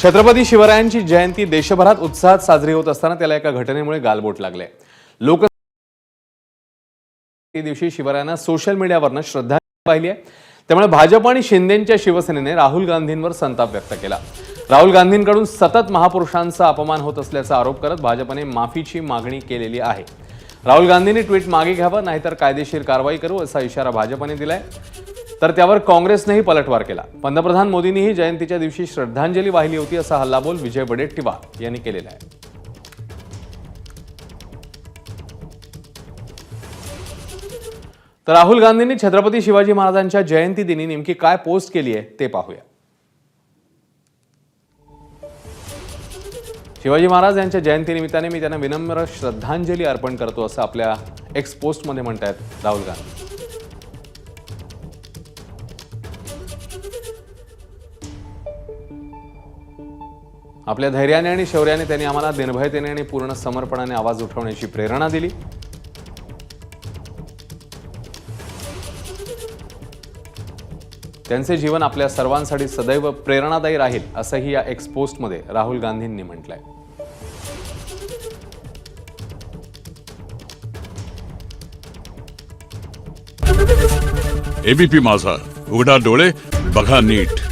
छत्रपती शिवरायांची जयंती देशभरात उत्साहात साजरी होत असताना त्याला एका घटनेमुळे गालबोट लागले। लोक दिवशी शिवरायांना सोशल मीडियावरनं श्रद्धांजली वाहिली आहे। त्यामुळे भाजप आणि शिंदेच्या शिवसेनेने राहुल गांधींवर संताप व्यक्त केला। राहुल गांधींकडून सतत महापुरुषांचा अपमान होत असल्याचा आरोप करत भाजपने माफीची मागणी केलेली आहे। राहुल गांधींनी ट्विट मागे घ्यावं नाहीतर कायदेशीर कारवाई करू असा इशारा भाजपने दिलाय। तर त्यावर काँग्रेसनेही पलटवार केला। पंतप्रधान मोदींनीही जयंतीच्या दिवशी श्रद्धांजली वाहिली होती असा हल्लाबोल विजय वडेट्टीवार यांनी केलेला आहे। तर राहुल गांधींनी छत्रपती शिवाजी महाराजांच्या जयंती दिनी नेमकी काय पोस्ट केली आहे ते पाहूया। शिवाजी महाराज यांच्या जयंतीनिमित्ताने मी त्यांना विनम्र श्रद्धांजली अर्पण करतो असं आपल्या एक्स पोस्टमध्ये म्हणतात राहुल गांधी। आपल्या धैर्याने आणि शौर्याने त्यांनी आम्हाला निर्भयतेने आणि पूर्ण समर्पणाने आवाज उठवण्याची प्रेरणा दिली। त्यांचे जीवन आपल्या सर्वांसाठी सदैव प्रेरणादायी राहील असंही या एक्स पोस्टमध्ये राहुल गांधींनी म्हटलंय। एबीपी माझा, उघडा डोळे बघा नीट।